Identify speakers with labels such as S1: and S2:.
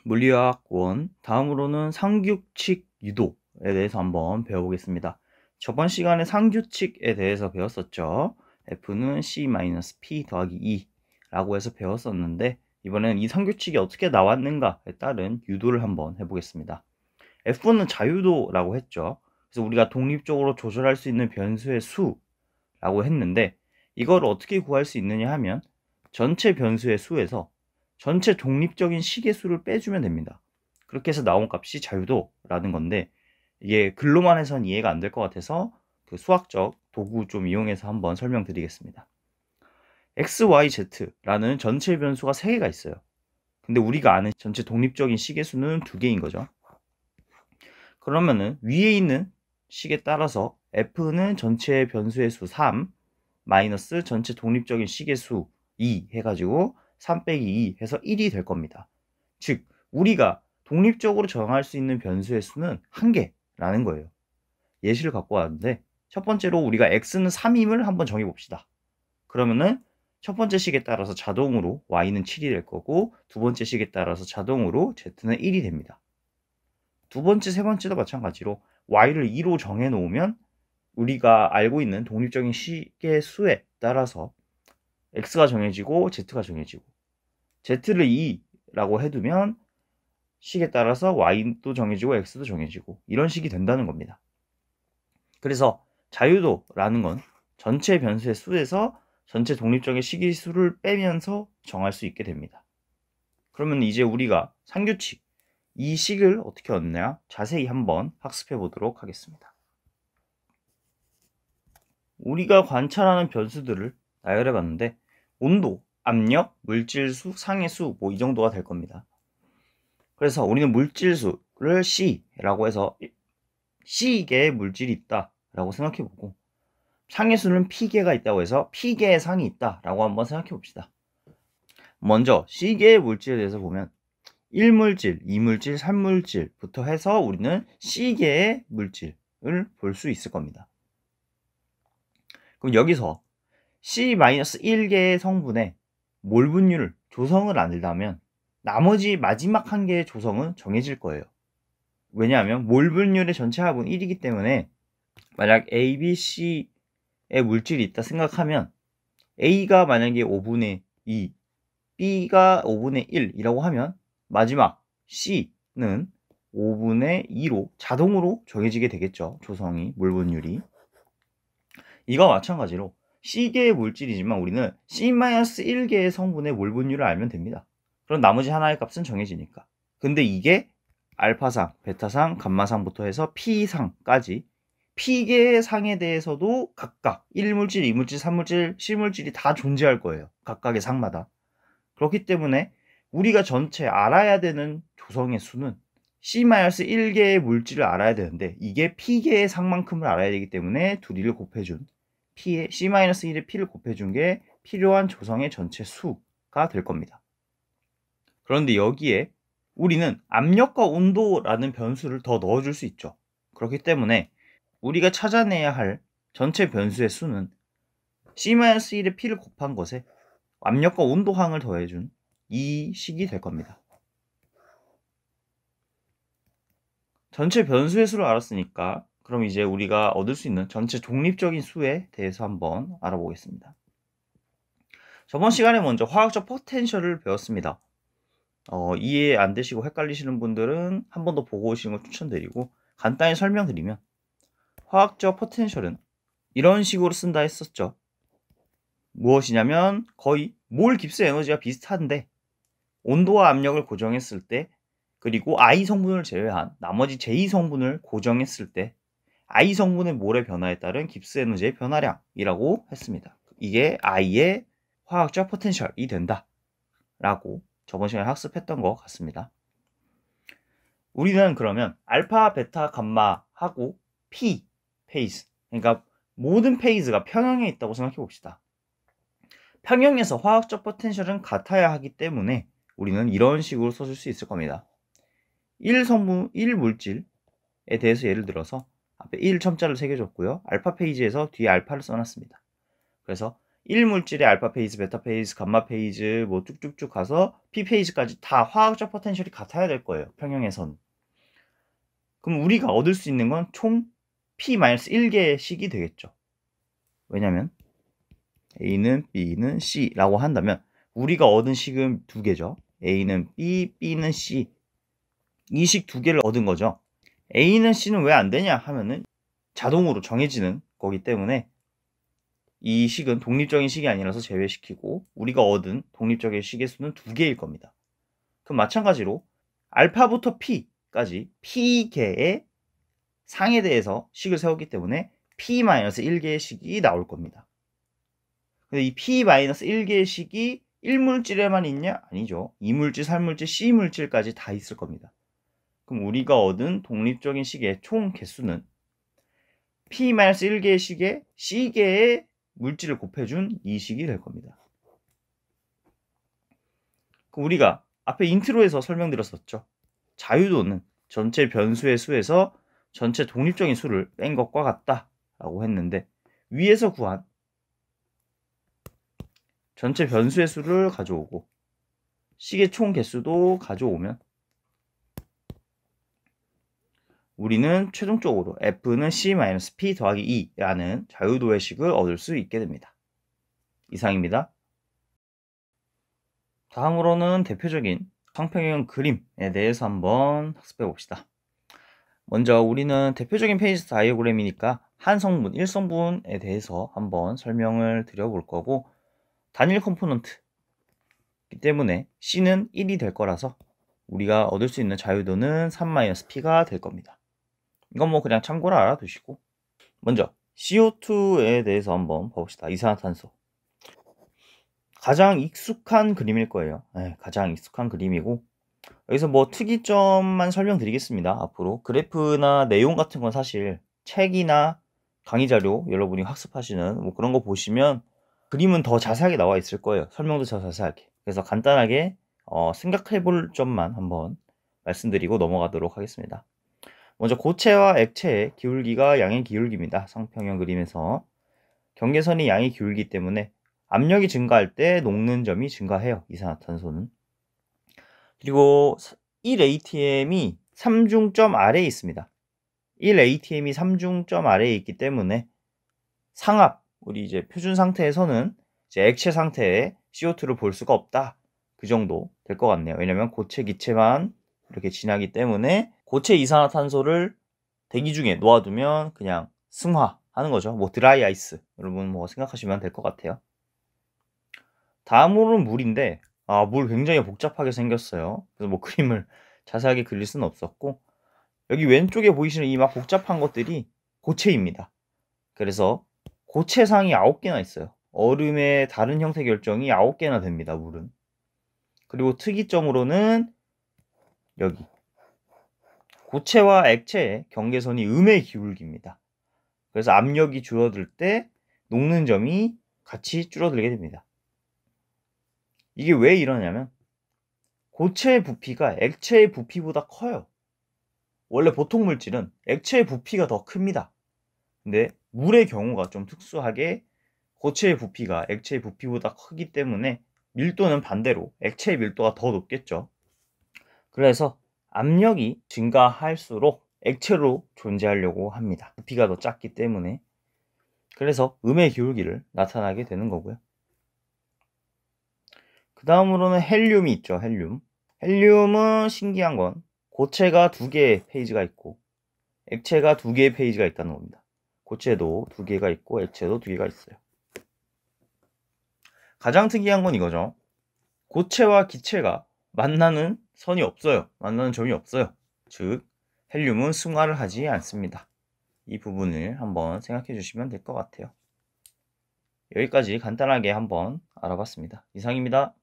S1: 물리학 1. 다음으로는 상규칙 유도에 대해서 한번 배워보겠습니다. 저번 시간에 상규칙에 대해서 배웠었죠. F는 C-P 더하기 2 라고 해서 배웠었는데, 이번에는 이 상규칙이 어떻게 나왔는가에 따른 유도를 한번 해보겠습니다. F는 자유도라고 했죠. 그래서 우리가 독립적으로 조절할 수 있는 변수의 수라고 했는데, 이걸 어떻게 구할 수 있느냐 하면 전체 변수의 수에서 전체 독립적인 식의 수를 빼주면 됩니다. 그렇게 해서 나온 값이 자유도라는 건데, 이게 글로만 해선 이해가 안 될 것 같아서 그 수학적 도구 좀 이용해서 한번 설명드리겠습니다. x, y, z라는 전체 변수가 3개가 있어요. 근데 우리가 아는 전체 독립적인 식의 수는 2개인 거죠. 그러면은 위에 있는 식에 따라서 f는 전체 변수의 수 3 마이너스 전체 독립적인 식의 수 2 해가지고 3 빼기 2 해서 1이 될 겁니다. 즉 우리가 독립적으로 정할 수 있는 변수의 수는 1개라는 거예요. 예시를 갖고 왔는데, 첫 번째로 우리가 x는 3임을 한번 정해 봅시다. 그러면은 첫 번째 식에 따라서 자동으로 y는 7이 될 거고, 두 번째 식에 따라서 자동으로 z는 1이 됩니다. 두 번째, 세 번째도 마찬가지로 y를 2로 정해 놓으면 우리가 알고 있는 독립적인 식의 수에 따라서 x가 정해지고 z가 정해지고, z를 2라고 해두면 식에 따라서 y도 정해지고 x도 정해지고, 이런 식이 된다는 겁니다. 그래서 자유도라는 건 전체 변수의 수에서 전체 독립적인 식의 수를 빼면서 정할 수 있게 됩니다. 그러면 이제 우리가 상규칙, 이 식을 어떻게 얻느냐 자세히 한번 학습해 보도록 하겠습니다. 우리가 관찰하는 변수들을 나열해 봤는데, 온도, 압력, 물질수, 상해수 뭐 이 정도가 될 겁니다. 그래서 우리는 물질수를 C라고 해서 C개의 물질이 있다 라고 생각해 보고, 상해수는 P개가 있다고 해서 P개의 상이 있다 라고 한번 생각해 봅시다. 먼저 C개의 물질에 대해서 보면 1물질, 2물질, 3물질부터 해서 우리는 C개의 물질을 볼 수 있을 겁니다. 그럼 여기서 C-1개의 성분의 몰 분율 조성을 안 한다면 나머지 마지막 한 개의 조성은 정해질 거예요. 왜냐하면 몰 분율의 전체 합은 1이기 때문에, 만약 A, B, C의 물질이 있다 생각하면 A가 만약에 5분의 2, B가 5분의 1이라고 하면 마지막 C는 5분의 2로 자동으로 정해지게 되겠죠. 조성이, 몰 분율이. 이거 마찬가지로 C개의 물질이지만 우리는 C-1개의 성분의 몰 분율을 알면 됩니다. 그럼 나머지 하나의 값은 정해지니까. 근데 이게 알파상, 베타상, 감마상부터 해서 P상까지 P개의 상에 대해서도 각각 1물질, 2물질, 3물질, C물질이 다 존재할 거예요. 각각의 상마다. 그렇기 때문에 우리가 전체 알아야 되는 조성의 수는 C-1개의 물질을 알아야 되는데, 이게 P개의 상만큼을 알아야 되기 때문에 둘이를 곱해준 P의 C-1의 P를 곱해준 게 필요한 조성의 전체 수가 될 겁니다. 그런데 여기에 우리는 압력과 온도라는 변수를 더 넣어줄 수 있죠. 그렇기 때문에 우리가 찾아내야 할 전체 변수의 수는 C-1의 P를 곱한 것에 압력과 온도항을 더해준 이 식이 될 겁니다. 전체 변수의 수를 알았으니까 그럼 이제 우리가 얻을 수 있는 전체 독립적인 수에 대해서 한번 알아보겠습니다. 저번 시간에 먼저 화학적 포텐셜을 배웠습니다. 이해 안 되시고 헷갈리시는 분들은 한 번 더 보고 오시는 걸 추천드리고, 간단히 설명드리면 화학적 포텐셜은 이런 식으로 쓴다 했었죠. 무엇이냐면 거의 몰 깁스 에너지가 비슷한데, 온도와 압력을 고정했을 때, 그리고 I 성분을 제외한 나머지 J 성분을 고정했을 때 I 성분의 몰의 변화에 따른 깁스 에너지의 변화량이라고 했습니다. 이게 I의 화학적 포텐셜이 된다 라고 저번 시간에 학습했던 것 같습니다. 우리는 그러면 알파, 베타, 감마하고 P 페이즈, 그러니까 모든 페이즈가 평형에 있다고 생각해 봅시다. 평형에서 화학적 포텐셜은 같아야 하기 때문에 우리는 이런 식으로 써줄 수 있을 겁니다. 1물질에 대해서 예를 들어서 앞에 1첨자를 새겨줬고요. 알파 페이지에서 뒤에 알파를 써놨습니다. 그래서 1물질의 알파 페이즈, 베타 페이즈, 감마 페이즈 뭐 쭉쭉쭉 가서 P 페이즈까지 다 화학적 포텐셜이 같아야 될 거예요. 평형에선. 그럼 우리가 얻을 수 있는 건 총 P-1개의 식이 되겠죠. 왜냐면 A는 B는 C라고 한다면 우리가 얻은 식은 두 개죠. A는 B, B는 C. 이 식 두 개를 얻은 거죠. A는 C는 왜 안 되냐 하면은 자동으로 정해지는 거기 때문에 이 식은 독립적인 식이 아니라서 제외시키고 우리가 얻은 독립적인 식의 수는 두 개일 겁니다. 그럼 마찬가지로 알파부터 P까지 P개의 상에 대해서 식을 세웠기 때문에 P-1개의 식이 나올 겁니다. 근데 이 P-1개의 식이 1물질에만 있냐? 아니죠. 2물질, 3물질, C물질까지 다 있을 겁니다. 그럼 우리가 얻은 독립적인 식의 총 개수는 P-1개의 식에 C개의 물질을 곱해준 이 식이 될 겁니다. 그럼 우리가 앞에 인트로에서 설명드렸었죠. 자유도는 전체 변수의 수에서 전체 독립적인 수를 뺀 것과 같다 라고 했는데 위에서 구한 전체 변수의 수를 가져오고 식의 총 개수도 가져오면 우리는 최종적으로 F는 C-P 더하기 2라는 자유도의 식을 얻을 수 있게 됩니다. 이상입니다. 다음으로는 대표적인 상평형 그림에 대해서 한번 학습해 봅시다. 먼저 우리는 대표적인 페이지 다이어그램이니까 한 성분, 1성분에 대해서 한번 설명을 드려볼 거고 단일 컴포넌트이기 때문에 C는 1이 될 거라서 우리가 얻을 수 있는 자유도는 3-P가 될 겁니다. 이건 뭐 그냥 참고로 알아두시고 먼저 CO2에 대해서 한번 봅시다. 이산화탄소 가장 익숙한 그림일 거예요. 네, 가장 익숙한 그림이고 여기서 뭐 특이점만 설명드리겠습니다. 앞으로 그래프나 내용 같은 건 사실 책이나 강의 자료 여러분이 학습하시는 뭐 그런 거 보시면 그림은 더 자세하게 나와 있을 거예요. 설명도 더 자세하게. 그래서 간단하게 생각해 볼 점만 한번 말씀드리고 넘어가도록 하겠습니다. 먼저 고체와 액체의 기울기가 양의 기울기입니다. 상평형 그림에서 경계선이 양의 기울기 때문에 압력이 증가할 때 녹는 점이 증가해요. 이산화탄소는. 그리고 1atm이 3중점 아래에 있습니다. 1atm이 3중점 아래에 있기 때문에 상압, 우리 이제 표준 상태에서는 이제 액체 상태에 CO2를 볼 수가 없다. 그 정도 될 것 같네요. 왜냐면 고체 기체만 이렇게 지나기 때문에 고체 이산화탄소를 대기 중에 놓아두면 그냥 승화하는 거죠. 뭐 드라이 아이스 여러분 뭐 생각하시면 될 것 같아요. 다음으로는 물인데 물 굉장히 복잡하게 생겼어요. 그래서 뭐 그림을 자세하게 그릴 수는 없었고 여기 왼쪽에 보이시는 이 막 복잡한 것들이 고체입니다. 그래서 고체상이 9개나 있어요. 얼음의 다른 형태 결정이 9개나 됩니다. 물은. 그리고 특이점으로는 여기 고체와 액체의 경계선이 음의 기울기입니다. 그래서 압력이 줄어들 때 녹는 점이 같이 줄어들게 됩니다. 이게 왜 이러냐면 고체의 부피가 액체의 부피보다 커요. 원래 보통 물질은 액체의 부피가 더 큽니다. 근데 물의 경우가 좀 특수하게 고체의 부피가 액체의 부피보다 크기 때문에 밀도는 반대로 액체의 밀도가 더 높겠죠. 그래서 압력이 증가할수록 액체로 존재하려고 합니다. 부피가 더 작기 때문에. 그래서 음의 기울기를 나타나게 되는 거고요. 그 다음으로는 헬륨이 있죠. 헬륨은 신기한 건 고체가 2개의 페이지가 있고 액체가 2개의 페이지가 있다는 겁니다. 고체도 2개가 있고 액체도 2개가 있어요. 가장 특이한 건 이거죠. 고체와 기체가 만나는 선이 없어요. 만나는 점이 없어요. 즉 헬륨은 승화를 하지 않습니다. 이 부분을 한번 생각해 주시면 될 것 같아요. 여기까지 간단하게 한번 알아봤습니다. 이상입니다.